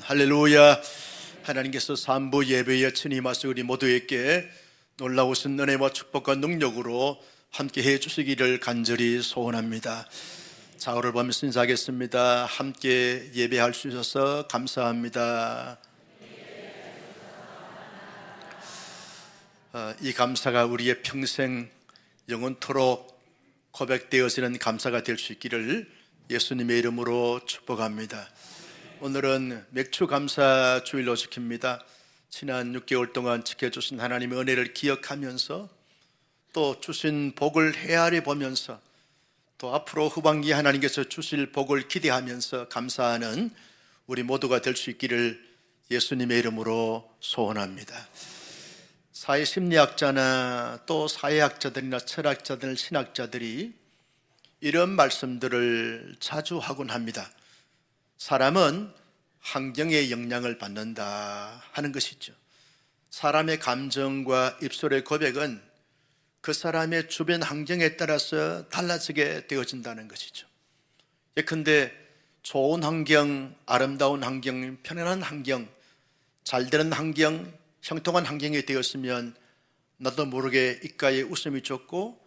할렐루야. 하나님께서 삼부 예배에 친히 임하사 우리 모두에게 놀라우신 은혜와 축복과 능력으로 함께 해주시기를 간절히 소원합니다. 좌우를 보면서 인사하겠습니다. 함께 예배할 수 있어서 감사합니다. 이 감사가 우리의 평생 영원토록 고백되어지는 감사가 될 수 있기를 예수님의 이름으로 축복합니다. 오늘은 맥주 감사 주일로 지킵니다. 지난 6개월 동안 지켜주신 하나님의 은혜를 기억하면서 또 주신 복을 헤아려 보면서 또 앞으로 후반기에 하나님께서 주실 복을 기대하면서 감사하는 우리 모두가 될 수 있기를 예수님의 이름으로 소원합니다. 사회심리학자나 또 사회학자들이나 철학자들, 신학자들이 이런 말씀들을 자주 하곤 합니다. 사람은 환경의 영향을 받는다 하는 것이죠. 사람의 감정과 입술의 고백은 그 사람의 주변 환경에 따라서 달라지게 되어진다는 것이죠. 예컨대 좋은 환경, 아름다운 환경, 편안한 환경, 잘 되는 환경, 형통한 환경이 되었으면 나도 모르게 입가에 웃음이 줬고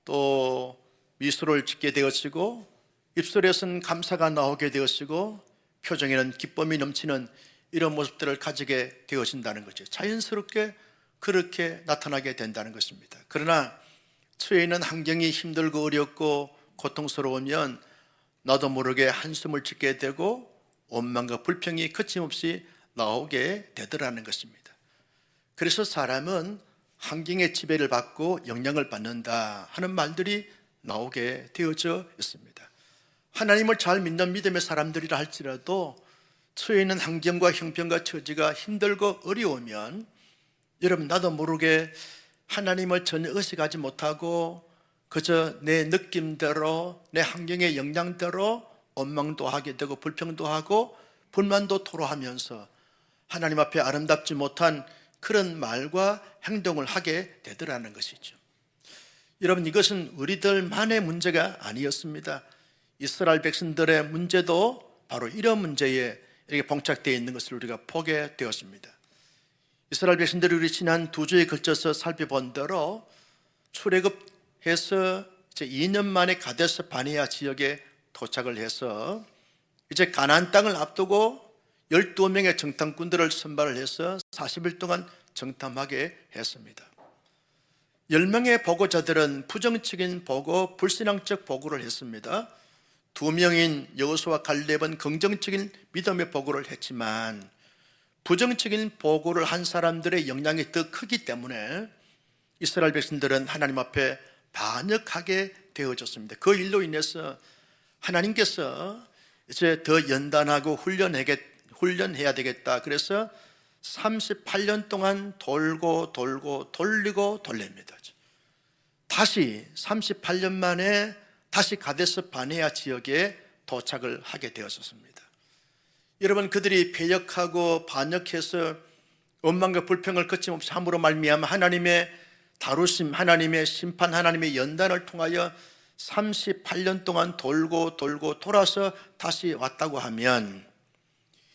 또 미소를 짓게 되었고 입술에서는 감사가 나오게 되었고 표정에는 기쁨이 넘치는 이런 모습들을 가지게 되어진다는 거죠. 자연스럽게 그렇게 나타나게 된다는 것입니다. 그러나 처해 있는 환경이 힘들고 어렵고 고통스러우면 나도 모르게 한숨을 짓게 되고 원망과 불평이 거침없이 나오게 되더라는 것입니다. 그래서 사람은 환경의 지배를 받고 영향을 받는다 하는 말들이 나오게 되어져 있습니다. 하나님을 잘 믿는 믿음의 사람들이라 할지라도 처해 있는 환경과 형편과 처지가 힘들고 어려우면 여러분 나도 모르게 하나님을 전혀 의식하지 못하고 그저 내 느낌대로 내 환경의 영향대로 원망도 하게 되고 불평도 하고 불만도 토로하면서 하나님 앞에 아름답지 못한 그런 말과 행동을 하게 되더라는 것이죠. 여러분 이것은 우리들만의 문제가 아니었습니다. 이스라엘 백성들의 문제도 바로 이런 문제에 이렇게 봉착되어 있는 것을 우리가 보게 되었습니다. 이스라엘 백성들이 우리 지난 2주에 걸쳐서 살펴본 대로 출애굽해서 이제 2년 만에 가데스 바네아 지역에 도착을 해서 이제 가나안 땅을 앞두고 12명의 정탐꾼들을 선발을 해서 40일 동안 정탐하게 했습니다. 10명의 보고자들은 부정적인 보고, 불신앙적 보고를 했습니다. 2명인 여호수아와 갈렙은 긍정적인 믿음의 보고를 했지만 부정적인 보고를 한 사람들의 영향이 더 크기 때문에 이스라엘 백성들은 하나님 앞에 반역하게 되어졌습니다. 그 일로 인해서 하나님께서 이제 더 연단하고 훈련해야 되겠다. 그래서 38년 동안 돌리고 돌립니다. 다시 38년 만에 다시 가데스 바네아 지역에 도착을 하게 되었습니다. 여러분 그들이 배역하고 반역해서 원망과 불평을 거침없이 함으로 말미암아 하나님의 다루심, 하나님의 심판, 하나님의 연단을 통하여 38년 동안 돌고 돌아서 다시 왔다고 하면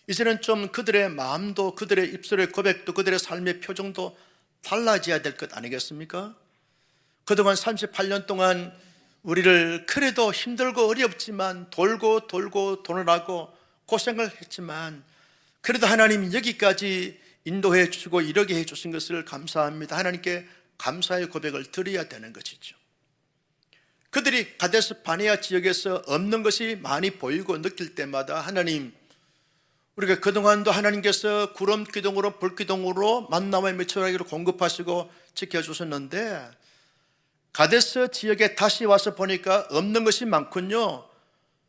이제는 좀 그들의 마음도 그들의 입술의 고백도 그들의 삶의 표정도 달라져야 될 것 아니겠습니까? 그동안 38년 동안 우리를 그래도 힘들고 어렵지만 돌고 도느라고 고생을 했지만 그래도 하나님 여기까지 인도해 주시고 이러게 해 주신 것을 감사합니다. 하나님께 감사의 고백을 드려야 되는 것이죠. 그들이 가데스 바네아 지역에서 없는 것이 많이 보이고 느낄 때마다 하나님 우리가 그동안도 하나님께서 구름 기둥으로 불 기둥으로 만나와 메추라기로 공급하시고 지켜주셨는데 가데스 지역에 다시 와서 보니까 없는 것이 많군요.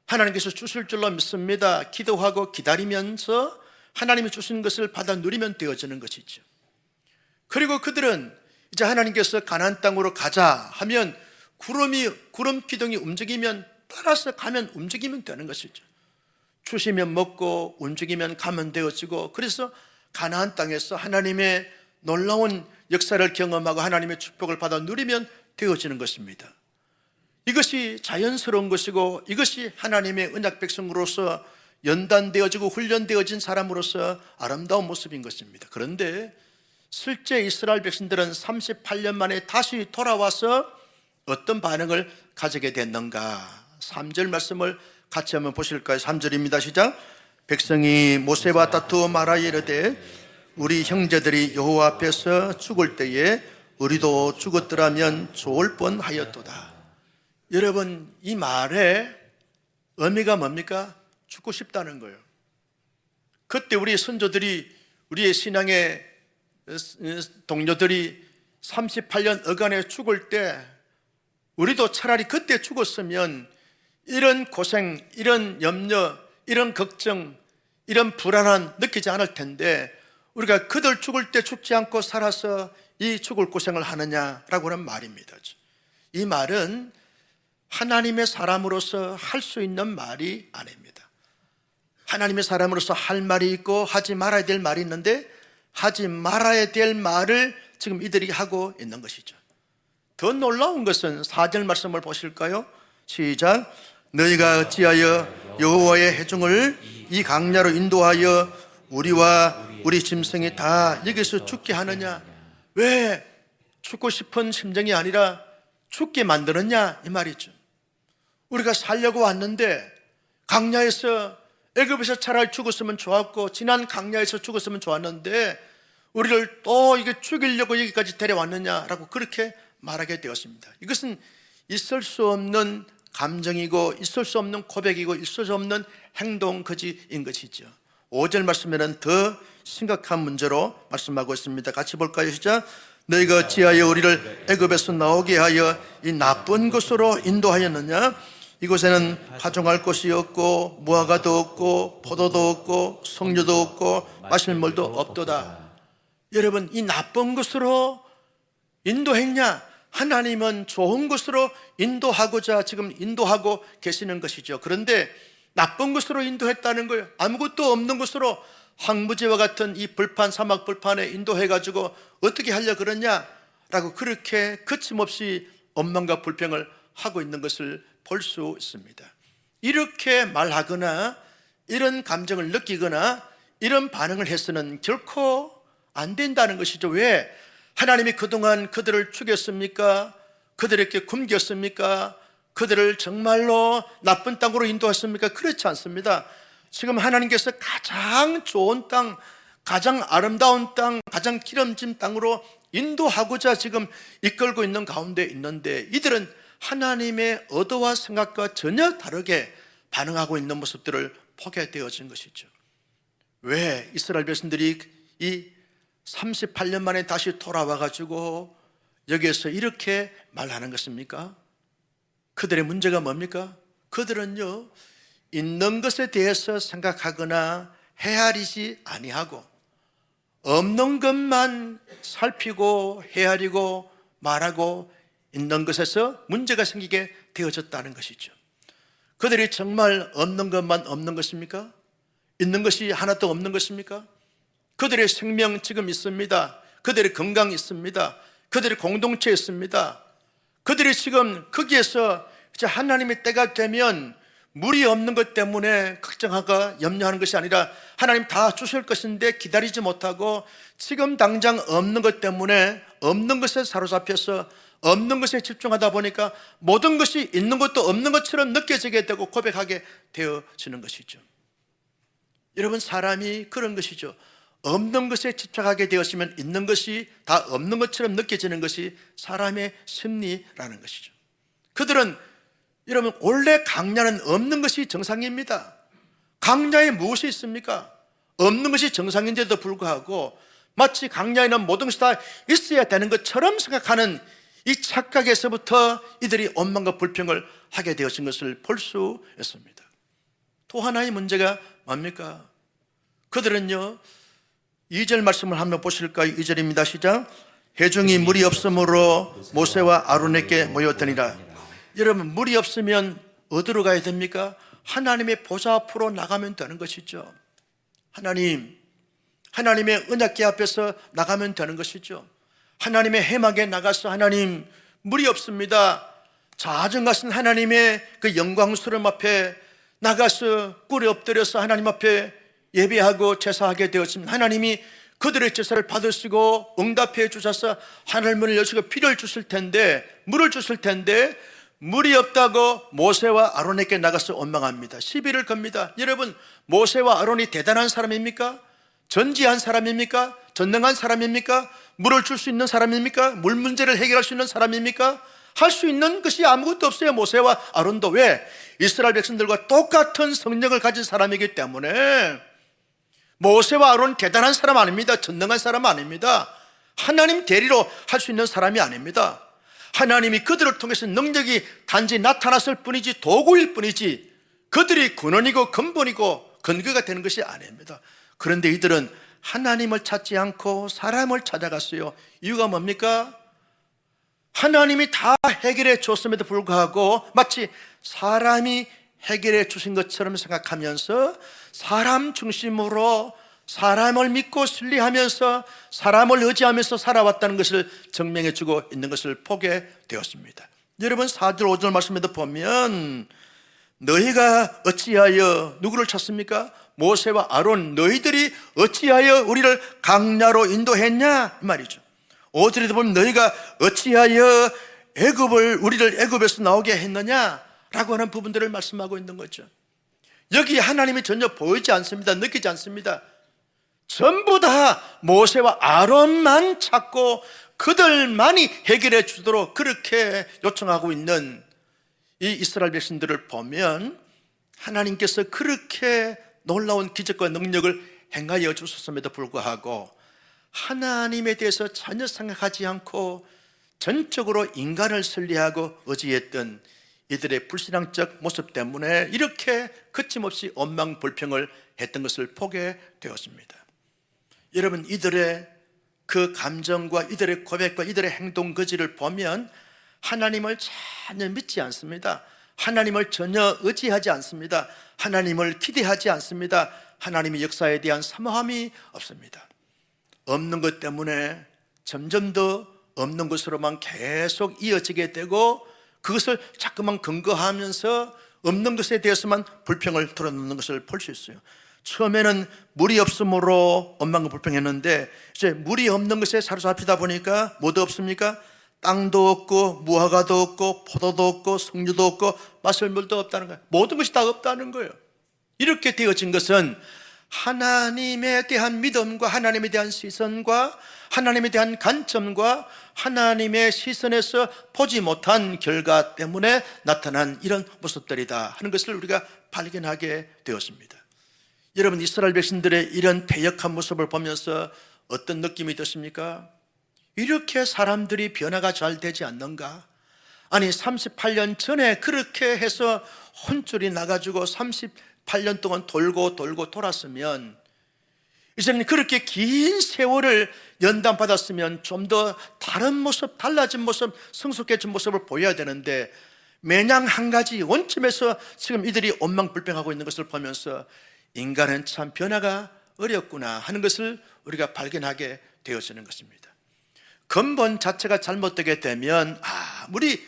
하나님께서 주실 줄로 믿습니다. 기도하고 기다리면서 하나님이 주신 것을 받아 누리면 되어지는 것이죠. 그리고 그들은 이제 하나님께서 가나안 땅으로 가자 하면 구름 기둥이 움직이면 따라서 가면 움직이면 되는 것이죠. 주시면 먹고 움직이면 가면 되어지고 그래서 가나안 땅에서 하나님의 놀라운 역사를 경험하고 하나님의 축복을 받아 누리면 되어지는 것입니다. 이것이 자연스러운 것이고 이것이 하나님의 언약 백성으로서 연단되어지고 훈련되어진 사람으로서 아름다운 모습인 것입니다. 그런데 실제 이스라엘 백성들은 38년 만에 다시 돌아와서 어떤 반응을 가지게 됐는가? 3절 말씀을 같이 한번 보실까요? 3절입니다. 시작. 백성이 모세와 다투어 말하여 이르되 우리 형제들이 여호와 앞에서 죽을 때에 우리도 죽었더라면 좋을 뻔하였도다. 여러분, 이 말의 의미가 뭡니까? 죽고 싶다는 거예요. 그때 우리 선조들이, 우리의 신앙의 동료들이 38년 어간에 죽을 때 우리도 차라리 그때 죽었으면 이런 고생, 이런 염려, 이런 걱정, 이런 불안함 느끼지 않을 텐데 우리가 그들 죽을 때 죽지 않고 살아서 이 죽을 고생을 하느냐라고 하는 말입니다. 이 말은 하나님의 사람으로서 할 수 있는 말이 아닙니다. 하나님의 사람으로서 할 말이 있고 하지 말아야 될 말이 있는데 하지 말아야 될 말을 지금 이들이 하고 있는 것이죠. 더 놀라운 것은 4절 말씀을 보실까요? 시작. 너희가 어찌하여 여호와의 회중을 이 강야로 인도하여 우리와 우리 짐승이 다 여기서 죽게 하느냐? 왜 죽고 싶은 심정이 아니라 죽게 만드느냐? 이 말이죠. 우리가 살려고 왔는데 강야에서, 애굽에서 차라리 죽었으면 좋았고 지난 강야에서 죽었으면 좋았는데 우리를 또 이게 죽이려고 여기까지 데려왔느냐라고 그렇게 말하게 되었습니다. 이것은 있을 수 없는 감정이고 있을 수 없는 고백이고 있을 수 없는 행동 거지인 것이죠. 5절 말씀에는 더 심각한 문제로 말씀하고 있습니다. 같이 볼까요? 시작. 너희가 어찌하여 우리를 애굽에서 나오게 하여 이 나쁜 곳으로 인도하였느냐? 이곳에는 파종할 곳이 없고 무화과도 없고 포도도 없고 석류도 없고 마실 물도 없도다. 여러분, 이 나쁜 곳으로 인도했냐? 하나님은 좋은 곳으로 인도하고자 지금 인도하고 계시는 것이죠. 그런데 나쁜 곳으로 인도했다는 거예요. 아무것도 없는 곳으로 황무지와 같은 이 불판, 사막 불판에 인도해가지고 어떻게 하려 그러냐라고 그렇게 거침없이 원망과 불평을 하고 있는 것을 볼 수 있습니다. 이렇게 말하거나 이런 감정을 느끼거나 이런 반응을 해서는 결코 안 된다는 것이죠. 왜? 하나님이 그동안 그들을 죽였습니까? 그들에게 굶겼습니까? 그들을 정말로 나쁜 땅으로 인도했습니까? 그렇지 않습니다. 지금 하나님께서 가장 좋은 땅, 가장 아름다운 땅, 가장 기름진 땅으로 인도하고자 지금 이끌고 있는 가운데 있는데 이들은 하나님의 의도와 생각과 전혀 다르게 반응하고 있는 모습들을 보게 되어진 것이죠. 왜 이스라엘 백성들이 이 38년 만에 다시 돌아와가지고 여기에서 이렇게 말하는 것입니까? 그들의 문제가 뭡니까? 그들은요, 있는 것에 대해서 생각하거나 헤아리지 아니하고 없는 것만 살피고 헤아리고 말하고 있는 것에서 문제가 생기게 되어졌다는 것이죠. 그들이 정말 없는 것만 없는 것입니까? 있는 것이 하나도 없는 것입니까? 그들의 생명 지금 있습니다. 그들의 건강 있습니다. 그들의 공동체 있습니다. 그들이 지금 거기에서 이제 하나님의 때가 되면 물이 없는 것 때문에 걱정하고 염려하는 것이 아니라 하나님 다 주실 것인데 기다리지 못하고 지금 당장 없는 것 때문에 없는 것에 사로잡혀서 없는 것에 집중하다 보니까 모든 것이 있는 것도 없는 것처럼 느껴지게 되고 고백하게 되어지는 것이죠. 여러분, 사람이 그런 것이죠. 없는 것에 집착하게 되었으면 있는 것이 다 없는 것처럼 느껴지는 것이 사람의 심리라는 것이죠. 그들은, 여러분, 원래 강야는 없는 것이 정상입니다. 강야에 무엇이 있습니까? 없는 것이 정상인데도 불구하고 마치 강야에는 모든 것이 다 있어야 되는 것처럼 생각하는 이 착각에서부터 이들이 원망과 불평을 하게 되어진 것을 볼 수 있습니다. 또 하나의 문제가 뭡니까? 그들은요, 2절 말씀을 한번 보실까요? 2절입니다. 시작. 회중이 물이 없으므로 모세와 아론에게 모였더니라. 여러분, 물이 없으면 어디로 가야 됩니까? 하나님의 보좌 앞으로 나가면 되는 것이죠. 하나님의 은약궤 앞에서 나가면 되는 것이죠. 하나님의 회막에 나가서 하나님, 물이 없습니다. 자정하신 하나님의 그 영광스러움 앞에 나가서 꿇에 엎드려서 하나님 앞에 예배하고 제사하게 되었습니다. 하나님이 그들의 제사를 받으시고 응답해 주셔서 하늘문을 여시고 피를 주실 텐데, 물을 주실 텐데 물이 없다고 모세와 아론에게 나가서 원망합니다. 시비를 겁니다. 여러분, 모세와 아론이 대단한 사람입니까? 전지한 사람입니까? 전능한 사람입니까? 물을 줄 수 있는 사람입니까? 물 문제를 해결할 수 있는 사람입니까? 할 수 있는 것이 아무것도 없어요. 모세와 아론도. 왜? 이스라엘 백성들과 똑같은 성령을 가진 사람이기 때문에. 모세와 아론은 대단한 사람 아닙니다. 전능한 사람 아닙니다. 하나님 대리로 할 수 있는 사람이 아닙니다. 하나님이 그들을 통해서 능력이 단지 나타났을 뿐이지, 도구일 뿐이지, 그들이 근원이고 근본이고 근거가 되는 것이 아닙니다. 그런데 이들은 하나님을 찾지 않고 사람을 찾아갔어요. 이유가 뭡니까? 하나님이 다 해결해 줬음에도 불구하고 마치 사람이 해결해 주신 것처럼 생각하면서 사람 중심으로 사람을 믿고 신뢰하면서 사람을 의지하면서 살아왔다는 것을 증명해 주고 있는 것을 보게 되었습니다. 여러분, 4절 5절 말씀에도 보면 너희가 어찌하여 누구를 찾습니까? 모세와 아론, 너희들이 어찌하여 우리를 강야로 인도했냐 이 말이죠. 5절에도 보면 너희가 어찌하여 우리를 애굽에서 나오게 했느냐라고 하는 부분들을 말씀하고 있는 거죠. 여기 하나님이 전혀 보이지 않습니다. 느끼지 않습니다. 전부 다 모세와 아론만 찾고 그들만이 해결해 주도록 그렇게 요청하고 있는 이 이스라엘 백성들을 보면 하나님께서 그렇게 놀라운 기적과 능력을 행하여 주셨음에도 불구하고 하나님에 대해서 전혀 생각하지 않고 전적으로 인간을 신뢰하고 의지했던 이들의 불신앙적 모습 때문에 이렇게 거침없이 원망불평을 했던 것을 보게 되었습니다. 여러분, 이들의 그 감정과 이들의 고백과 이들의 행동 거지를 보면 하나님을 전혀 믿지 않습니다. 하나님을 전혀 의지하지 않습니다. 하나님을 기대하지 않습니다. 하나님의 역사에 대한 사모함이 없습니다. 없는 것 때문에 점점 더 없는 것으로만 계속 이어지게 되고 그것을 자꾸만 근거하면서 없는 것에 대해서만 불평을 털어놓는 것을 볼 수 있어요. 처음에는 물이 없으므로 원망불평했는데 이제 물이 없는 것에 사로잡히다 보니까 뭐도 없습니까? 땅도 없고 무화과도 없고 포도도 없고 석류도 없고 마실 물도 없다는 거예요. 모든 것이 다 없다는 거예요. 이렇게 되어진 것은 하나님에 대한 믿음과 하나님에 대한 시선과 하나님에 대한 관점과 하나님의 시선에서 보지 못한 결과 때문에 나타난 이런 모습들이다 하는 것을 우리가 발견하게 되었습니다. 여러분, 이스라엘 백성들의 이런 패역한 모습을 보면서 어떤 느낌이 드십니까? 이렇게 사람들이 변화가 잘 되지 않는가? 아니, 38년 전에 그렇게 해서 혼쭐이 나가지고 38년 동안 돌고 돌았으면 이제는 그렇게 긴 세월을 연단받았으면 좀 더 다른 모습, 달라진 모습, 성숙해진 모습을 보여야 되는데 매냥 한 가지 원점에서 지금 이들이 원망불평하고 있는 것을 보면서 인간은 참 변화가 어렵구나 하는 것을 우리가 발견하게 되어지는 것입니다. 근본 자체가 잘못되게 되면 아무리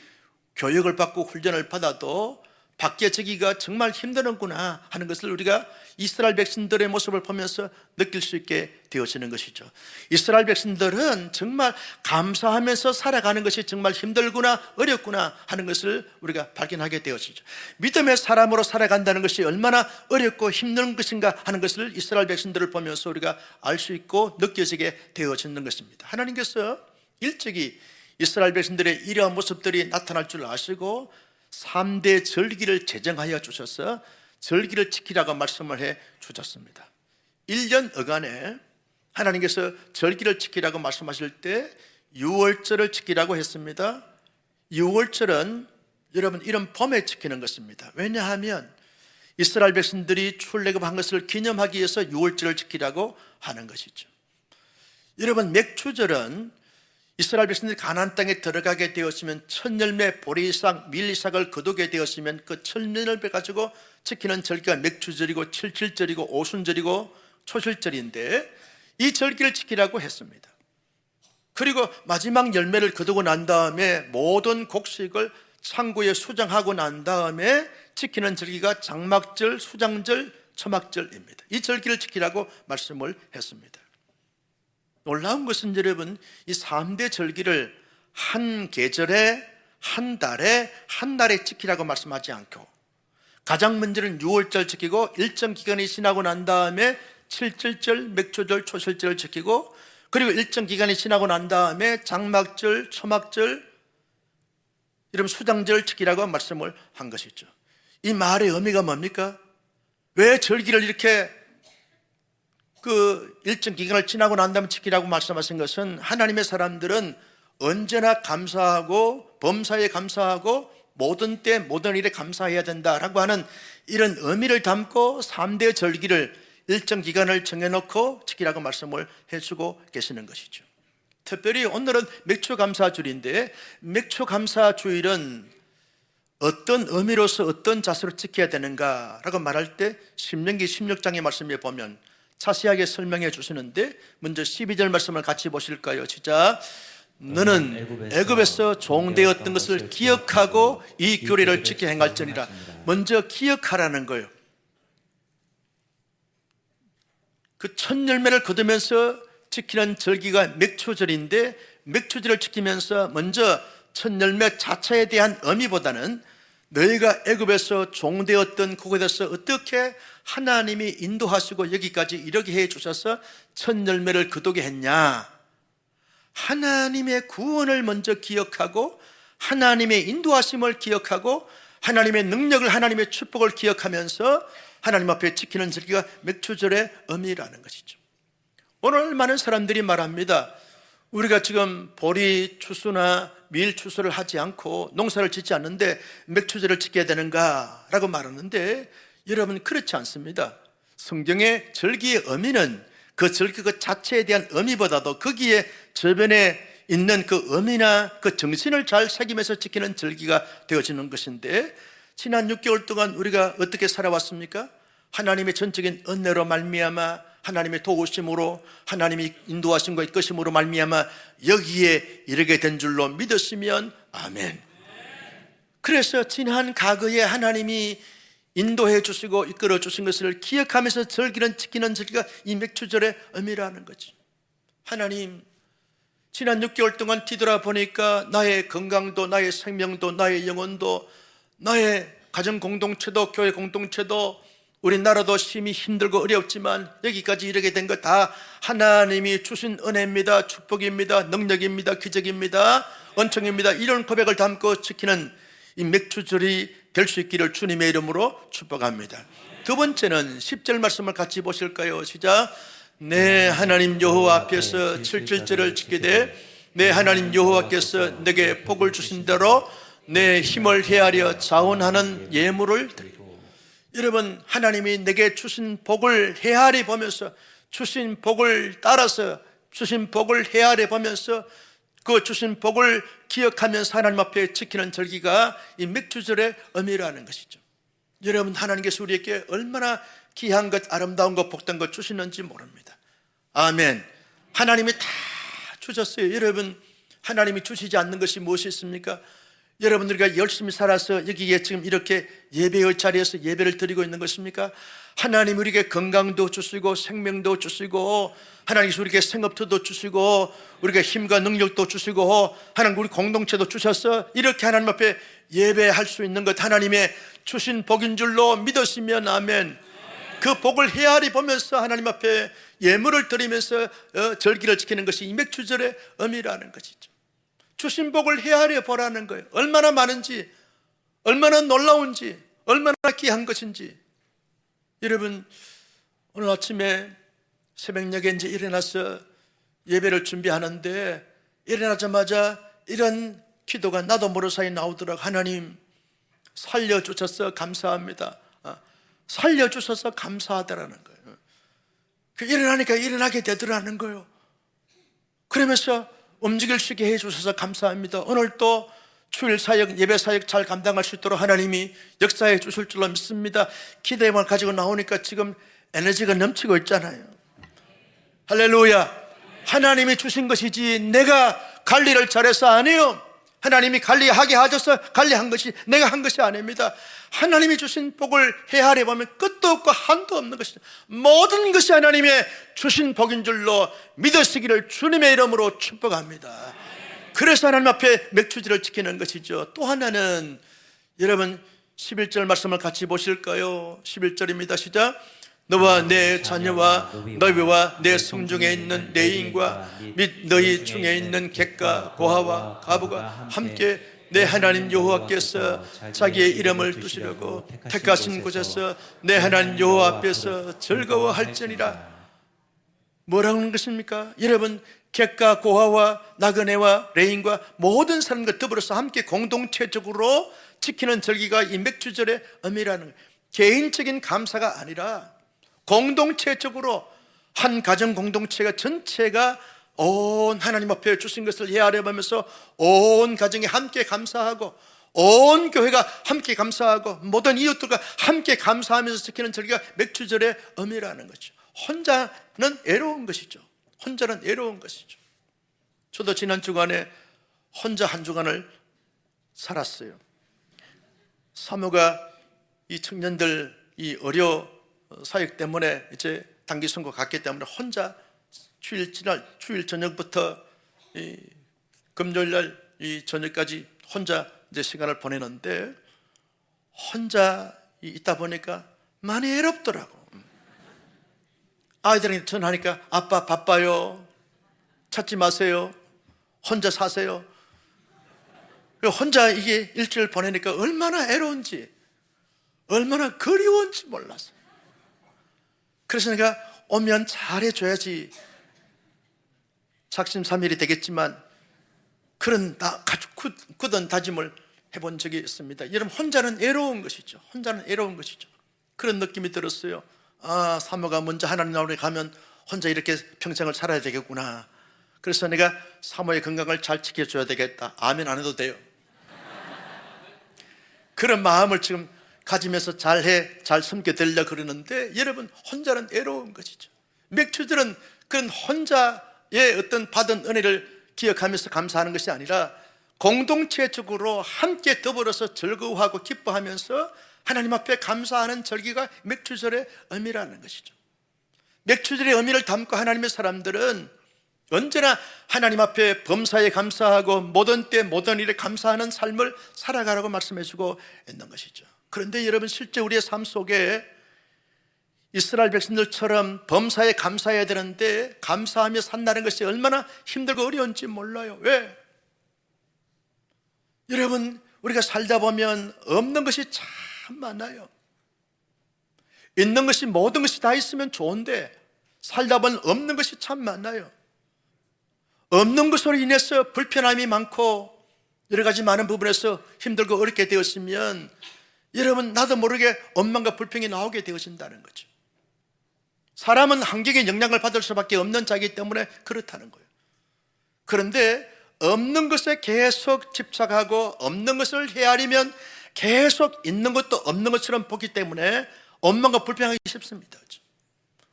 교육을 받고 훈련을 받아도 바뀌어지기가 정말 힘드는구나 하는 것을 우리가 이스라엘 백성들의 모습을 보면서 느낄 수 있게 되어지는 것이죠. 이스라엘 백성들은 정말 감사하면서 살아가는 것이 정말 힘들구나, 어렵구나 하는 것을 우리가 발견하게 되어지죠. 믿음의 사람으로 살아간다는 것이 얼마나 어렵고 힘든 것인가 하는 것을 이스라엘 백성들을 보면서 우리가 알 수 있고 느껴지게 되어지는 것입니다. 하나님께서 일찍이 이스라엘 백성들의 이러한 모습들이 나타날 줄 아시고 3대 절기를 제정하여 주셔서 절기를 지키라고 말씀을 해 주셨습니다. 1년 어간에 하나님께서 절기를 지키라고 말씀하실 때 6월절을 지키라고 했습니다. 6월절은 여러분 이런 봄에 지키는 것입니다. 왜냐하면 이스라엘 백성들이 출애굽한 것을 기념하기 위해서 6월절을 지키라고 하는 것이죠. 여러분, 맥추절은 이스라엘 백성들이 가나안 땅에 들어가게 되었으면 첫 열매 보리삭, 밀리삭을 거두게 되었으면 그 첫 열매를 가지고 지키는 절기가 맥추절이고 칠칠절이고 오순절이고 초실절인데 이 절기를 지키라고 했습니다. 그리고 마지막 열매를 거두고 난 다음에 모든 곡식을 창고에 수정하고 난 다음에 지키는 절기가 장막절, 수장절, 초막절입니다. 이 절기를 지키라고 말씀을 했습니다. 놀라운 것은 여러분, 이 3대 절기를 한 계절에, 한 달에, 한 날에 지키라고 말씀하지 않고, 가장 먼저는 6월절 지키고 일정 기간이 지나고 난 다음에 7절절, 맥초절, 초실절을 지키고, 그리고 일정 기간이 지나고 난 다음에 장막절, 초막절, 이런 수장절을 지키라고 말씀을 한 것이죠. 이 말의 의미가 뭡니까? 왜 절기를 이렇게 일정 기간을 지나고 난 다음에 지키라고 말씀하신 것은, 하나님의 사람들은 언제나 감사하고 범사에 감사하고 모든 때 모든 일에 감사해야 된다라고 하는 이런 의미를 담고 3대 절기를 일정 기간을 정해놓고 지키라고 말씀을 해주고 계시는 것이죠. 특별히 오늘은 맥추감사주일인데, 맥추감사주일은 어떤 의미로서 어떤 자세로 지켜야 되는가라고 말할 때 신명기 16장의 말씀에 보면 자세하게 설명해 주시는데, 먼저 12절 말씀을 같이 보실까요? 시작. 너는 애굽에서 종되었던 것을 기억하고 이 규례를 지켜 행할지니라. 먼저 기억하라는 거예요. 그 첫 열매를 거두면서 지키는 절기가 맥추절인데, 맥추절을 지키면서 먼저 첫 열매 자체에 대한 의미보다는 너희가 애굽에서 종되었던 그곳에 대해서 어떻게 하나님이 인도하시고 여기까지 이르게 해 주셔서 첫 열매를 거두게 했냐, 하나님의 구원을 먼저 기억하고 하나님의 인도하심을 기억하고 하나님의 능력을, 하나님의 축복을 기억하면서 하나님 앞에 지키는 절기가 맥추절의 의미라는 것이죠. 오늘 많은 사람들이 말합니다. 우리가 지금 보리 추수나 밀 추수를 하지 않고 농사를 짓지 않는데 맥추절을 지켜야 되는가 라고 말하는데, 여러분, 그렇지 않습니다. 성경의 절기의 의미는 그 절기 그 자체에 대한 의미보다도 거기에 저변에 있는 그 의미나 그 정신을 잘 새기면서 지키는 절기가 되어지는 것인데, 지난 6개월 동안 우리가 어떻게 살아왔습니까? 하나님의 전적인 은혜로 말미암아, 하나님의 도우심으로, 하나님이 인도하신 것의 것임으로 말미암아 여기에 이르게 된 줄로 믿었으면 아멘. 그래서 지난 과거에 하나님이 인도해 주시고 이끌어 주신 것을 기억하면서 절기는 지키는 절기가 이 맥추절의 의미라는 거지. 하나님, 지난 6개월 동안 뒤돌아보니까 나의 건강도, 나의 생명도, 나의 영혼도, 나의 가정 공동체도, 교회 공동체도, 우리나라도 심히 힘들고 어렵지만 여기까지 이르게 된 것 다 하나님이 주신 은혜입니다, 축복입니다, 능력입니다, 기적입니다, 은총입니다. 이런 고백을 담고 지키는 이 맥추절이 될 수 있기를 주님의 이름으로 축복합니다. 두 번째는 10절 말씀을 같이 보실까요? 시작. 내 하나님 여호와 앞에서 7절절을 지키되 내 하나님 여호와께서 내게 복을 주신 대로 내 힘을 헤아려 자원하는 예물을 드리고. 여러분, 하나님이 내게 주신 복을 헤아려 보면서, 주신 복을 따라서 주신 복을 헤아려 보면서 그 주신 복을 기억하면서 하나님 앞에 지키는 절기가 이 맥추절의 의미라는 것이죠. 여러분, 하나님께서 우리에게 얼마나 귀한 것, 아름다운 것, 복된 것 주시는지 모릅니다. 아멘. 하나님이 다 주셨어요. 여러분, 하나님이 주시지 않는 것이 무엇이 있습니까? 여러분, 우리가 열심히 살아서 여기에 지금 이렇게 예배의 자리에서 예배를 드리고 있는 것입니까? 하나님 우리에게 건강도 주시고 생명도 주시고 하나님께서 우리에게 생업토도 주시고 우리에게 힘과 능력도 주시고 하나님 우리 공동체도 주셔서 이렇게 하나님 앞에 예배할 수 있는 것, 하나님의 주신 복인 줄로 믿으시면 아멘. 그 복을 헤아리 보면서 하나님 앞에 예물을 드리면서 절기를 지키는 것이 이 맥추절의 의미라는 것이죠. 주신 복을 헤아려 보라는 거예요. 얼마나 많은지, 얼마나 놀라운지, 얼마나 귀한 것인지. 여러분, 오늘 아침에 새벽녘에 이제 일어나서 예배를 준비하는데 일어나자마자 이런 기도가 나도 모르는 사이에 나오더라고요. 하나님, 살려주셔서 감사합니다. 살려주셔서 감사하다라는 거예요. 일어나니까 일어나게 되더라는 거예요. 그러면서 움직일 수 있게 해주셔서 감사합니다. 오늘 또 주일 사역, 예배 사역 잘 감당할 수 있도록 하나님이 역사해 주실 줄로 믿습니다. 기대만 가지고 나오니까 지금 에너지가 넘치고 있잖아요. 할렐루야. 하나님이 주신 것이지 내가 관리를 잘해서 아니요. 하나님이 관리하게 하셔서 관리한 것이 내가 한 것이 아닙니다. 하나님이 주신 복을 헤아려 보면 끝도 없고 한도 없는 것이죠. 모든 것이 하나님의 주신 복인 줄로 믿으시기를 주님의 이름으로 축복합니다. 그래서 하나님 앞에 맥추질을 지키는 것이죠. 또 하나는 여러분 11절 말씀을 같이 보실까요? 11절입니다. 시작. 너와 내 자녀와 너희와 내 성중에 있는 내인과 및 너희 중에 있는 객과 고아와 가부가 함께 내 하나님 여호와께서 자기의 이름을 두시려고 택하신 곳에서 내 하나님 여호와 앞에서 즐거워할지니라. 뭐라고 하는 것입니까? 여러분, 객과 고아와 나그네와 레인과 모든 사람과 더불어서 함께 공동체적으로 지키는 절기가 이 맥주절의 의미라는 거예요. 개인적인 감사가 아니라 공동체적으로 한 가정 공동체가 전체가 온 하나님 앞에 주신 것을 헤아려 보면서 온 가정이 함께 감사하고 온 교회가 함께 감사하고 모든 이웃들과 함께 감사하면서 지키는 절기가 맥주절의 의미라는 거죠. 혼자는 애로운 것이죠. 혼자는 애로운 것이죠. 저도 지난 주간에 혼자 한 주간을 살았어요. 사모가 이 청년들 이 의료 사역 때문에 이제 단기 선거 갔기 때문에 혼자 주일 저녁부터 이 금요일 날 이 저녁까지 혼자 이제 시간을 보내는데 혼자 있다 보니까 많이 외롭더라고. 아이들한테 전화하니까 아빠 바빠요. 찾지 마세요. 혼자 사세요. 혼자 이게 일주일 보내니까 얼마나 애로운지 얼마나 그리운지 몰랐어. 그래서 내가 오면 잘해줘야지 작심삼일이 되겠지만 그런 아주 굳은 다짐을 해본 적이 있습니다. 여러분, 혼자는 애로운 것이죠. 혼자는 애로운 것이죠. 그런 느낌이 들었어요. 아, 사모가 먼저 하나님 나라에 가면 혼자 이렇게 평생을 살아야 되겠구나. 그래서 내가 사모의 건강을 잘 지켜줘야 되겠다. 아멘 안 해도 돼요. 그런 마음을 지금 가지면서 잘 섬겨드리려고 그러는데 여러분, 혼자는 애로운 것이죠. 맥주들은 그런 혼자의 어떤 받은 은혜를 기억하면서 감사하는 것이 아니라 공동체적으로 함께 더불어서 즐거워하고 기뻐하면서 하나님 앞에 감사하는 절기가 맥주절의 의미라는 것이죠. 맥주절의 의미를 담고 하나님의 사람들은 언제나 하나님 앞에 범사에 감사하고 모든 때 모든 일에 감사하는 삶을 살아가라고 말씀해주고 있는 것이죠. 그런데 여러분, 실제 우리의 삶 속에 이스라엘 백성들처럼 범사에 감사해야 되는데 감사하며 산다는 것이 얼마나 힘들고 어려운지 몰라요. 왜? 여러분, 우리가 살다 보면 없는 것이 참 많아요. 있는 것이 모든 것이 다 있으면 좋은데 살다 보면 없는 것이 참 많아요. 없는 것으로 인해서 불편함이 많고 여러 가지 많은 부분에서 힘들고 어렵게 되었으면 여러분, 나도 모르게 원망과 불평이 나오게 되어진다는 거죠. 사람은 환경의 영향을 받을 수밖에 없는 자이기 때문에 그렇다는 거예요. 그런데 없는 것에 계속 집착하고 없는 것을 헤아리면 계속 있는 것도 없는 것처럼 보기 때문에 원망과 불평하기 쉽습니다.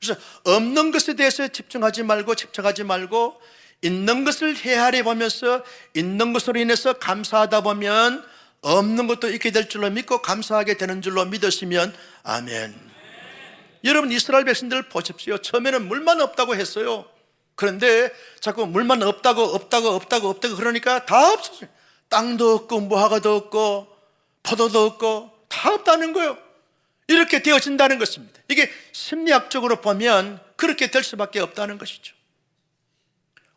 그래서 없는 것에 대해서 집착하지 말고 있는 것을 헤아려 보면서 있는 것으로 인해서 감사하다 보면 없는 것도 있게 될 줄로 믿고 감사하게 되는 줄로 믿으시면 아멘. 여러분, 이스라엘 백성들 보십시오. 처음에는 물만 없다고 했어요. 그런데 자꾸 물만 없다고 그러니까 다 없었어요. 땅도 없고 무화과도 없고 포도도 없고 다 없다는 거예요. 이렇게 되어진다는 것입니다. 이게 심리학적으로 보면 그렇게 될 수밖에 없다는 것이죠.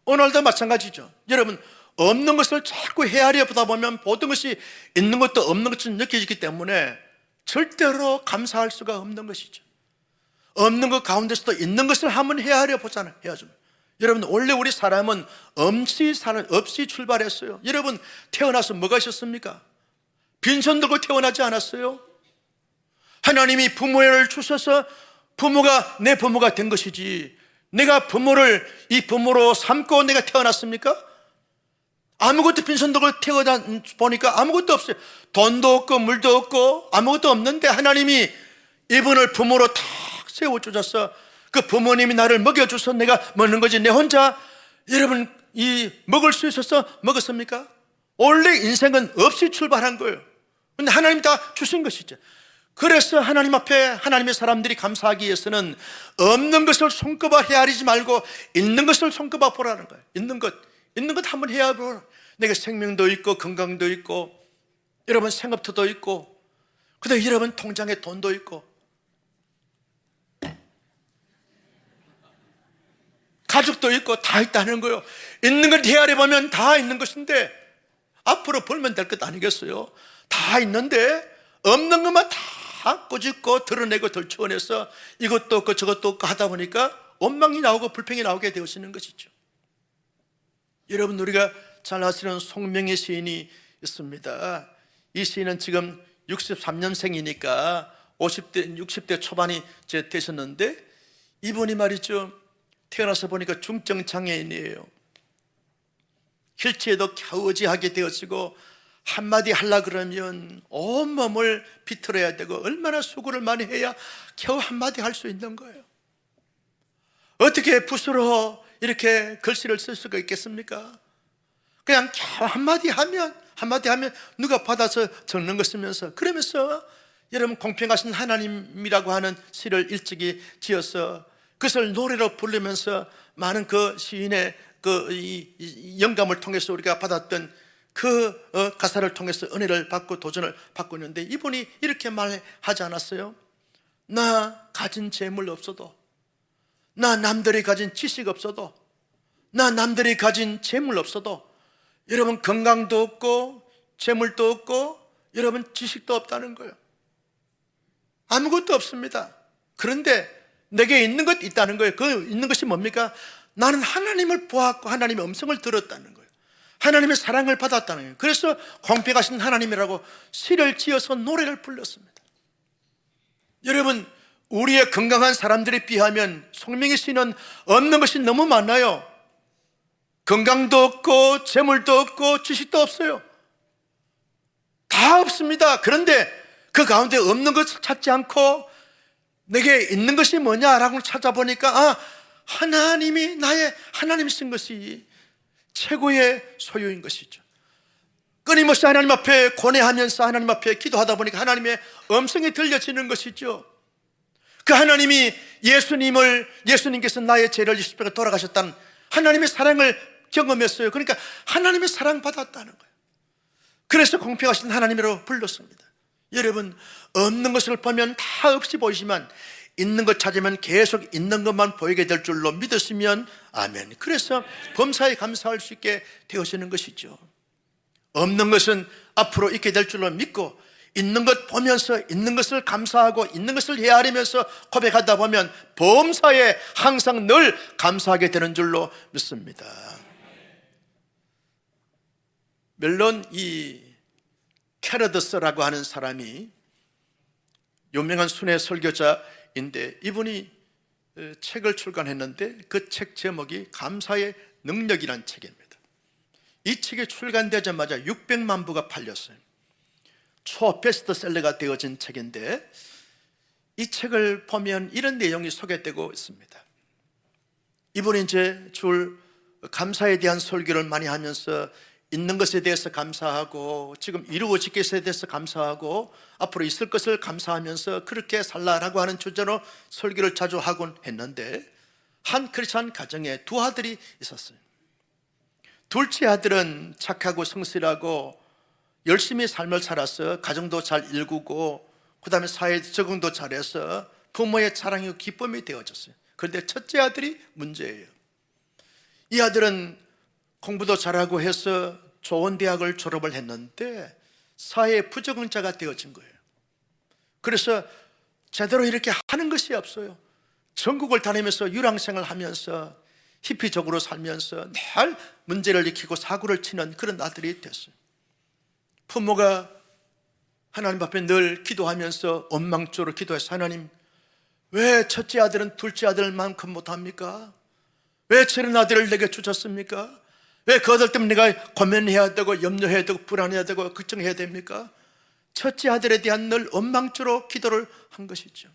오늘도 마찬가지죠. 여러분, 없는 것을 자꾸 헤아려 보다 보면 모든 것이 있는 것도 없는 것처럼 느껴지기 때문에 절대로 감사할 수가 없는 것이죠. 없는 것 가운데서도 있는 것을 한번 헤아려 보잖아요. 여러분, 원래 우리 사람은 없이 출발했어요. 여러분, 태어나서 뭐가 있었습니까? 빈손 들고 태어나지 않았어요. 하나님이 부모를 주셔서 부모가 내 부모가 된 것이지 내가 부모를 이 부모로 삼고 내가 태어났습니까? 아무것도 빈손 들고 태어나 보니까 아무것도 없어요. 돈도 없고 물도 없고 아무것도 없는데 하나님이 이분을 부모로 탁 세워주셔서 그 부모님이 나를 먹여줘서 내가 먹는 거지 내 혼자 여러분 이 먹을 수 있어서 먹었습니까? 원래 인생은 없이 출발한 거예요. 근데 하나님 다 주신 것이죠. 그래서 하나님 앞에 하나님의 사람들이 감사하기 위해서는 없는 것을 손꼽아 헤아리지 말고 있는 것을 손꼽아 보라는 거예요. 있는 것 한번 헤아보라. 내게 생명도 있고 건강도 있고 여러분 생업터도 있고 그다음에 여러분 통장에 돈도 있고 가족도 있고 다 있다는 거예요. 있는 걸 헤아려보면 다 있는 것인데 앞으로 벌면 될 것 아니겠어요? 다 있는데 없는 것만 다 꼬집고 드러내고 덜쳐내서 이것도 없고 저것도 없고 하다 보니까 원망이 나오고 불평이 나오게 되어지는 것이죠. 여러분, 우리가 잘 아시는 송명희 시인이 있습니다. 이 시인은 지금 63년생이니까 50대, 60대 초반이 되셨는데 이분이 말이죠, 태어나서 보니까 중증장애인이에요. 휠체어도 겨우지하게 되어지고 한마디 하려 그러면 온몸을 비틀어야 되고 얼마나 수고를 많이 해야 겨우 한마디 할 수 있는 거예요. 어떻게 붓으로 이렇게 글씨를 쓸 수가 있겠습니까? 그냥 겨우 한마디 하면 누가 받아서 적는 거 쓰면서, 그러면서 여러분 공평하신 하나님이라고 하는 시를 일찍이 지어서 그것을 노래로 부르면서 많은 그 시인의 이 영감을 통해서 우리가 받았던 그 가사를 통해서 은혜를 받고 도전을 받고 있는데 이분이 이렇게 말하지 않았어요? 나 가진 재물 없어도, 나 남들이 가진 지식 없어도, 나 남들이 가진 재물 없어도, 여러분 건강도 없고 재물도 없고 여러분 지식도 없다는 거예요. 아무것도 없습니다. 그런데 내게 있는 것 있다는 거예요. 그 있는 것이 뭡니까? 나는 하나님을 보았고 하나님의 음성을 들었다는 거예요. 하나님의 사랑을 받았다는 거예요. 그래서 공평하신 하나님이라고 시를 지어서 노래를 불렀습니다. 여러분, 우리의 건강한 사람들에 비하면 송명희 씨는 없는 것이 너무 많아요. 건강도 없고 재물도 없고 지식도 없어요. 다 없습니다. 그런데 그 가운데 없는 것을 찾지 않고 내게 있는 것이 뭐냐라고 찾아보니까 하나님이 하나님이 쓴 것이 최고의 소유인 것이죠. 끊임없이 하나님 앞에 고뇌하면서 하나님 앞에 기도하다 보니까 하나님의 음성이 들려지는 것이죠. 그 하나님이 예수님께서 나의 죄를 지시고 돌아가셨다는 하나님의 사랑을 경험했어요. 그러니까 하나님의 사랑 받았다는 거예요. 그래서 공평하신 하나님으로 불렀습니다. 여러분, 없는 것을 보면 다 없이 보이지만 있는 것 찾으면 계속 있는 것만 보이게 될 줄로 믿으시면 아멘. 그래서 범사에 감사할 수 있게 되어지는 것이죠. 없는 것은 앞으로 있게 될 줄로 믿고 있는 것 보면서 있는 것을 감사하고 있는 것을 헤아리면서 고백하다 보면 범사에 항상 늘 감사하게 되는 줄로 믿습니다. 멜론 이 캐러더스라고 하는 사람이 유명한 순회 설교자인데 이분이 책을 출간했는데 그 책 제목이 감사의 능력이라는 책입니다. 이 책이 출간되자마자 600만 부가 팔렸어요. 초베스트셀러가 되어진 책인데 이 책을 보면 이런 내용이 소개되고 있습니다. 이분이 이제 감사에 대한 설교를 많이 하면서 있는 것에 대해서 감사하고 지금 이루어질 것에 대해서 감사하고 앞으로 있을 것을 감사하면서 그렇게 살라라고 하는 주제로 설교를 자주 하곤 했는데 한 크리스찬 가정에 두 아들이 있었어요. 둘째 아들은 착하고 성실하고 열심히 삶을 살아서 가정도 잘 일구고 그 다음에 사회에 적응도 잘해서 부모의 자랑이고 기쁨이 되어졌어요. 그런데 첫째 아들이 문제예요. 이 아들은 공부도 잘하고 해서 좋은 대학을 졸업을 했는데 사회의 부적응자가 되어진 거예요. 그래서 제대로 이렇게 하는 것이 없어요. 전국을 다니면서 유랑생을 하면서 히피적으로 살면서 늘 문제를 일으키고 사고를 치는 그런 아들이 됐어요. 부모가 하나님 앞에 늘 기도하면서 원망조로 기도해서 하나님, 왜 첫째 아들은 둘째 아들만큼 못합니까? 왜 저런 아들을 내게 주셨습니까? 왜 그 아들 때문에 내가 고민해야 되고 염려해야 되고 불안해야 되고 걱정해야 됩니까? 첫째 아들에 대한 늘 원망조로 기도를 한 것이죠.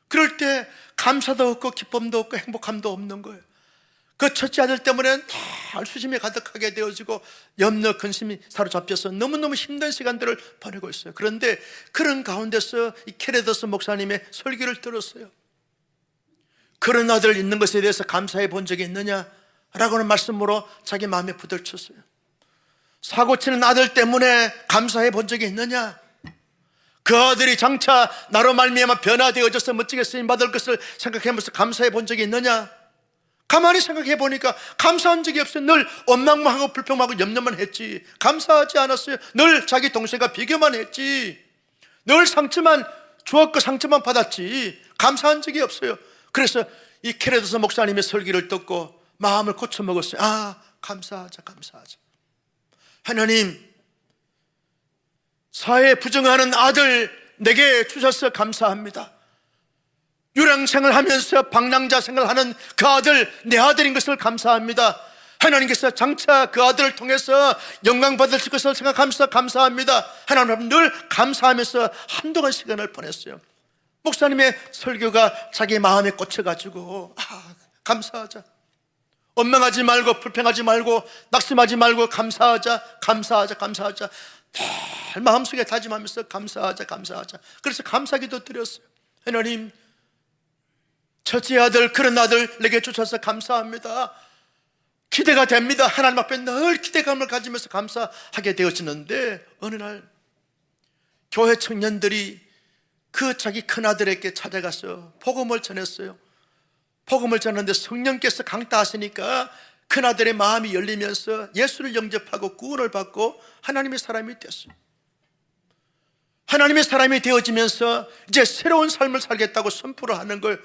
그럴 때 감사도 없고 기쁨도 없고 행복함도 없는 거예요. 그 첫째 아들 때문에 늘 수심이 가득하게 되어지고 염려 근심이 사로잡혀서 너무너무 힘든 시간들을 보내고 있어요. 그런데 그런 가운데서 이 케레더스 목사님의 설교를 들었어요. 그런 아들 있는 것에 대해서 감사해 본 적이 있느냐? 라고는 말씀으로 자기 마음에 부들쳤어요. 사고치는 아들 때문에 감사해 본 적이 있느냐? 그 아들이 장차 나로 말미암아 변화되어져서 멋지게 쓰임받을 것을 생각하면서 감사해 본 적이 있느냐? 가만히 생각해 보니까 감사한 적이 없어요. 늘 원망하고 불평하고 염려만 했지 감사하지 않았어요. 늘 자기 동생과 비교만 했지, 늘 상처만 주었고 상처만 받았지 감사한 적이 없어요. 그래서 이 케레도스 목사님의 설교를 듣고 마음을 고쳐먹었어요. 아, 감사하자. 하나님, 사회에 부정하는 아들 내게 주셔서 감사합니다. 유랑생을 하면서 방랑자 생활하는 그 아들 내 아들인 것을 감사합니다. 하나님께서 장차 그 아들을 통해서 영광 받으실 것을 생각하면서 감사합니다. 하나님 늘 감사하면서 한동안 시간을 보냈어요. 목사님의 설교가 자기 마음에 꽂혀가지고 감사하자, 원망하지 말고 불평하지 말고 낙심하지 말고 감사하자. 늘 마음속에 다짐하면서 감사하자. 그래서 감사기도 드렸어요. 하나님, 첫째 아들, 그런 아들 내게 주셔서 감사합니다. 기대가 됩니다. 하나님 앞에 늘 기대감을 가지면서 감사하게 되어지는데 어느 날 교회 청년들이 그 자기 큰아들에게 찾아가서 복음을 전했어요. 복음을 전하는데 성령께서 강타하시니까 큰아들의 마음이 열리면서 예수를 영접하고 구원을 받고 하나님의 사람이 됐어요. 하나님의 사람이 되어지면서 이제 새로운 삶을 살겠다고 선포를 하는 걸,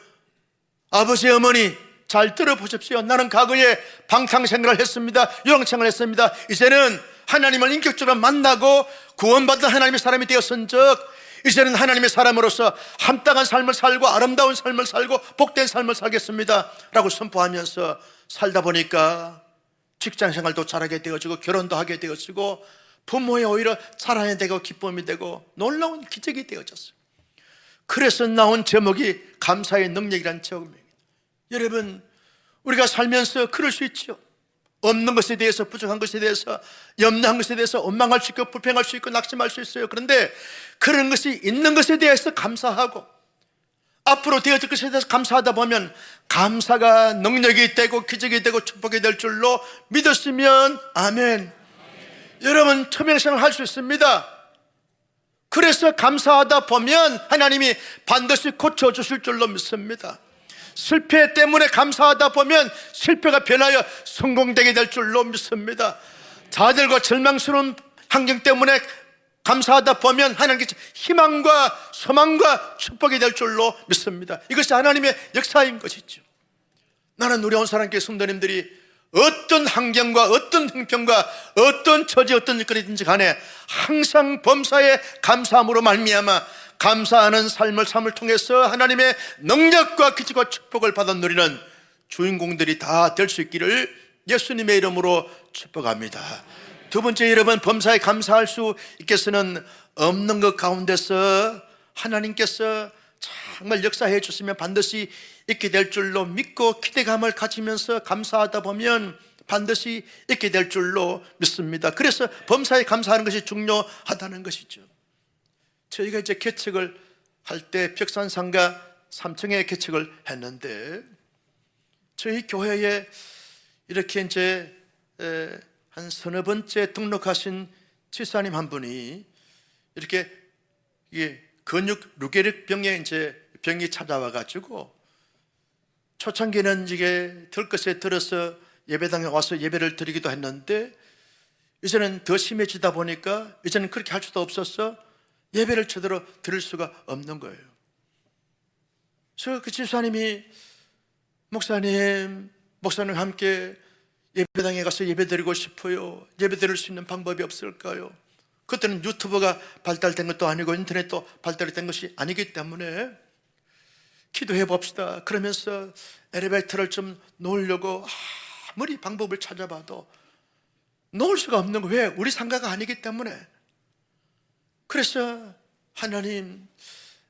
아버지 어머니 잘 들어보십시오. 나는 과거에 방탕생활을 했습니다. 유랑생활을 했습니다. 이제는 하나님을 인격적으로 만나고 구원받은 하나님의 사람이 되었은즉 이제는 하나님의 사람으로서 합당한 삶을 살고 아름다운 삶을 살고 복된 삶을 살겠습니다 라고 선포하면서 살다 보니까 직장생활도 잘하게 되어지고 결혼도 하게 되어지고 부모의 오히려 사랑이 되고 기쁨이 되고 놀라운 기적이 되어졌어요. 그래서 나온 제목이 감사의 능력이라는 제목입니다. 여러분, 우리가 살면서 그럴 수 있죠. 없는 것에 대해서, 부족한 것에 대해서, 염려한 것에 대해서 원망할 수 있고 불평할 수 있고 낙심할 수 있어요. 그런데 그런 것이 있는 것에 대해서 감사하고 앞으로 되어질 것에 대해서 감사하다 보면 감사가 능력이 되고 기적이 되고 축복이 될 줄로 믿었으면 아멘. 여러분, 투명생활을 할 수 있습니다. 그래서 감사하다 보면 하나님이 반드시 고쳐주실 줄로 믿습니다. 실패 때문에 감사하다 보면 실패가 변하여 성공되게 될 줄로 믿습니다. 좌절과 절망스러운 환경 때문에 감사하다 보면 하나님께서 희망과 소망과 축복이 될 줄로 믿습니다. 이것이 하나님의 역사인 것이죠. 나는 우리 온사랑교회 성도님들이 어떤 환경과 어떤 형편과 어떤 처지 어떤 일거리든지 간에 항상 범사에 감사함으로 말미암아 감사하는 삶을 통해서 하나님의 능력과 기적과 축복을 받아 누리는 주인공들이 다 될 수 있기를 예수님의 이름으로 축복합니다. 두 번째, 여러분, 범사에 감사할 수 있겠으는 없는 것 가운데서 하나님께서 정말 역사해 주시면 반드시 있게 될 줄로 믿고 기대감을 가지면서 감사하다 보면 반드시 있게 될 줄로 믿습니다. 그래서 범사에 감사하는 것이 중요하다는 것이죠. 저희가 이제 개척을 할 때 벽산상가 3층에 개척을 했는데 저희 교회에 이렇게 이제 한 서너 번째 등록하신 집사님 한 분이 이렇게 근육 루게릭 병이 찾아와 가지고 초창기는 이게 들것에 들어서 예배당에 와서 예배를 드리기도 했는데 이제는 더 심해지다 보니까 이제는 그렇게 할 수도 없어서 예배를 제대로 드릴 수가 없는 거예요. 그래서 그 집사님이 목사님 함께 예배당에 가서 예배 드리고 싶어요. 예배 드릴 수 있는 방법이 없을까요? 그때는 유튜브가 발달된 것도 아니고 인터넷도 발달된 것이 아니기 때문에 기도해 봅시다 그러면서 엘리베이터를 좀 놓으려고 아무리 방법을 찾아봐도 놓을 수가 없는 거예요. 왜? 우리 상가가 아니기 때문에. 그래서 하나님,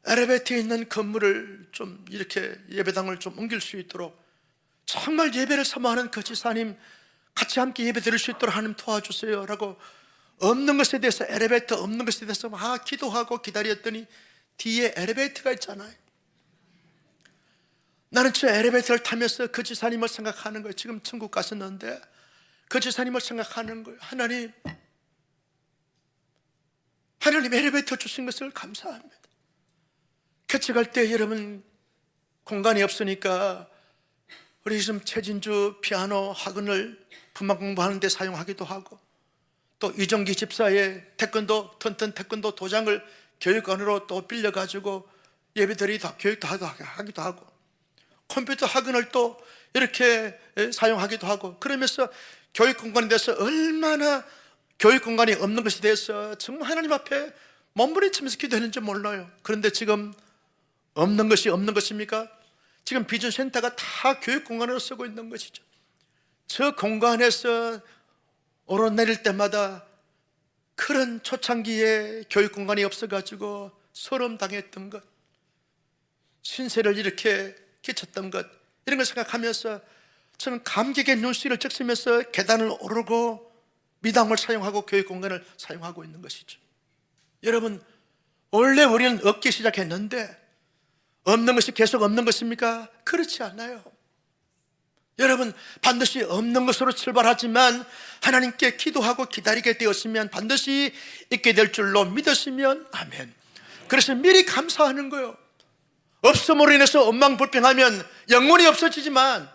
엘리베이터에 있는 건물을 좀 이렇게 예배당을 좀 옮길 수 있도록 정말 예배를 사모하는 그 지사님 같이 함께 예배 드릴 수 있도록 하나님 도와주세요 라고 없는 것에 대해서, 엘리베이터 없는 것에 대해서 막 기도하고 기다렸더니 뒤에 엘리베이터가 있잖아요. 나는 저 엘리베이터를 타면서 그 지사님을 생각하는 거예요. 지금 천국 가셨는데 그 지사님을 생각하는 거예요. 하나님 엘리베이터 주신 것을 감사합니다. 개척할 때 여러분 공간이 없으니까 우리 지금 최진주 피아노 학원을 분만 공부하는 데 사용하기도 하고, 또 이정기 집사의 태권도 턴턴 태권도 도장을 교육관으로 또 빌려가지고 예배들이 다 교육도 하기도 하고, 컴퓨터 학원을 또 이렇게 사용하기도 하고, 그러면서 교육 공간에 대해서 얼마나 교육 공간이 없는 것에 대해서 정말 하나님 앞에 몸부림치면서 기도했는지 몰라요. 그런데 지금 없는 것이 없는 것입니까? 지금 비전 센터가 다 교육 공간으로 쓰고 있는 것이죠. 저 공간에서 오르내릴 때마다 그런 초창기에 교육 공간이 없어가지고 소름 당했던 것, 신세를 이렇게 끼쳤던 것, 이런 걸 생각하면서 저는 감격의 눈시를 적시면서 계단을 오르고 미담을 사용하고 교육 공간을 사용하고 있는 것이죠. 여러분, 원래 우리는 얻기 시작했는데 없는 것이 계속 없는 것입니까? 그렇지 않아요. 여러분, 반드시 없는 것으로 출발하지만 하나님께 기도하고 기다리게 되었으면 반드시 있게 될 줄로 믿으시면 아멘. 그래서 미리 감사하는 거예요. 없음으로 인해서 원망불평하면 영혼이 없어지지만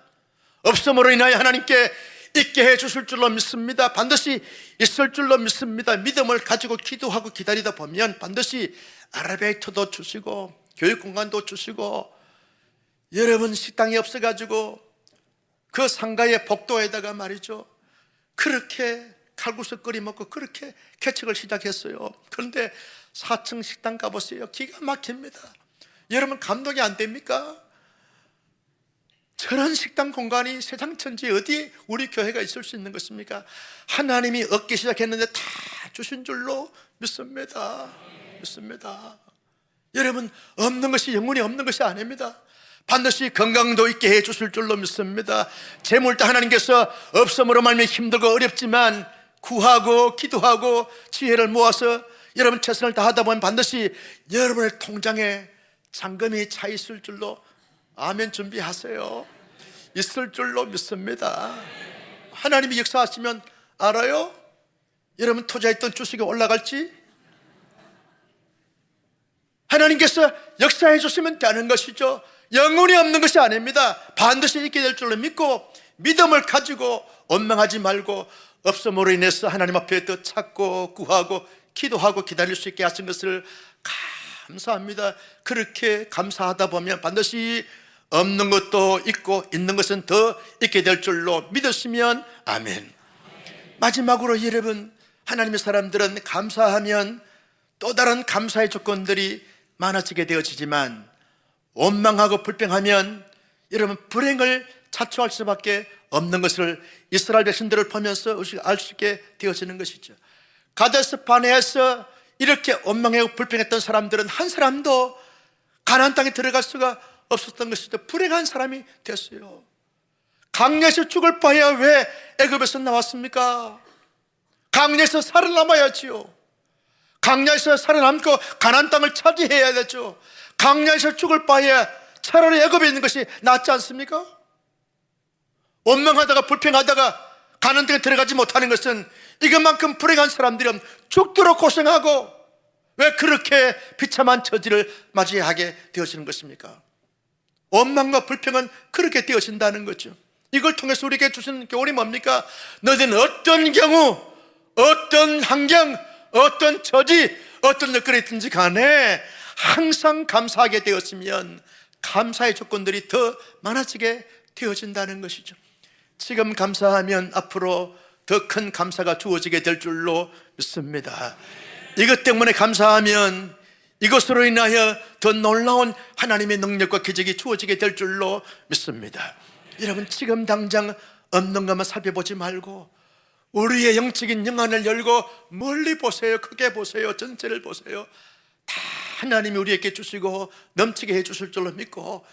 없음으로 인하여 하나님께 있게 해 주실 줄로 믿습니다. 반드시 있을 줄로 믿습니다. 믿음을 가지고 기도하고 기다리다 보면 반드시 엘리베이터도 주시고 교육 공간도 주시고, 여러분 식당이 없어가지고 그 상가의 복도에다가 말이죠, 그렇게 칼국수 끓여 먹고 그렇게 개척을 시작했어요. 그런데 4층 식당 가보세요. 기가 막힙니다. 여러분 감동이 안 됩니까? 저런 식당 공간이 세상 천지 어디 우리 교회가 있을 수 있는 것입니까? 하나님이 얻기 시작했는데 다 주신 줄로 믿습니다. 믿습니다. 여러분, 없는 것이 영혼이 없는 것이 아닙니다. 반드시 건강도 있게 해 주실 줄로 믿습니다. 재물도 하나님께서 없음으로 말미암아 힘들고 어렵지만 구하고 기도하고 지혜를 모아서 여러분 최선을 다하다 보면 반드시 여러분의 통장에 잔금이 차 있을 줄로, 아멘, 준비하세요. 있을 줄로 믿습니다. 하나님이 역사하시면 알아요? 여러분 투자했던 주식이 올라갈지 하나님께서 역사해 주시면 되는 것이죠. 영혼이 없는 것이 아닙니다. 반드시 있게 될 줄로 믿고 믿음을 가지고 원망하지 말고 없음으로 인해서 하나님 앞에 더 찾고 구하고 기도하고 기다릴 수 있게 하신 것을 감사합니다. 그렇게 감사하다 보면 반드시 없는 것도 있고 있는 것은 더 있게 될 줄로 믿으시면 아멘. 마지막으로 여러분, 하나님의 사람들은 감사하면 또 다른 감사의 조건들이 많아지게 되어지지만 원망하고 불평하면 여러분 불행을 자초할 수밖에 없는 것을 이스라엘 백성들을 보면서 알 수 있게 되어지는 것이죠. 가데스 바네아에서 이렇게 원망하고 불평했던 사람들은 한 사람도 가나안 땅에 들어갈 수가 없었던 것이죠. 불행한 사람이 됐어요. 강야에서 죽을 바에야 왜 애굽에서 나왔습니까? 강야에서 살아남아야지요. 강야에서 살아남고 가나안 땅을 차지해야 되죠. 강야에서 죽을 바에 차라리 애굽에 있는 것이 낫지 않습니까? 원망하다가 불평하다가 가나안 땅에 들어가지 못하는 것은 이것만큼 불행한 사람들은 죽도록 고생하고 왜 그렇게 비참한 처지를 맞이하게 되어지는 것입니까? 원망과 불평은 그렇게 되어진다는 거죠. 이걸 통해서 우리에게 주시는 교훈이 뭡니까? 너희는 어떤 경우, 어떤 환경, 어떤 처지, 어떤 여건이 있든지 간에 항상 감사하게 되었으면 감사의 조건들이 더 많아지게 되어진다는 것이죠. 지금 감사하면 앞으로 더 큰 감사가 주어지게 될 줄로 믿습니다. 이것 때문에 감사하면 이것으로 인하여 더 놀라운 하나님의 능력과 기적이 주어지게 될 줄로 믿습니다. 여러분, 지금 당장 없는 것만 살펴보지 말고 우리의 영적인 영안을 열고 멀리 보세요. 크게 보세요. 전체를 보세요. 다 하나님이 우리에게 주시고 넘치게 해 주실 줄로 믿고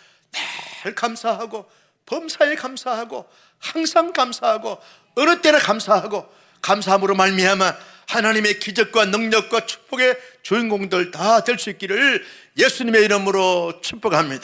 늘 감사하고 범사에 감사하고 항상 감사하고 어느 때나 감사하고 감사함으로 말미암아 하나님의 기적과 능력과 축복의 주인공들 다 될 수 있기를 예수님의 이름으로 축복합니다.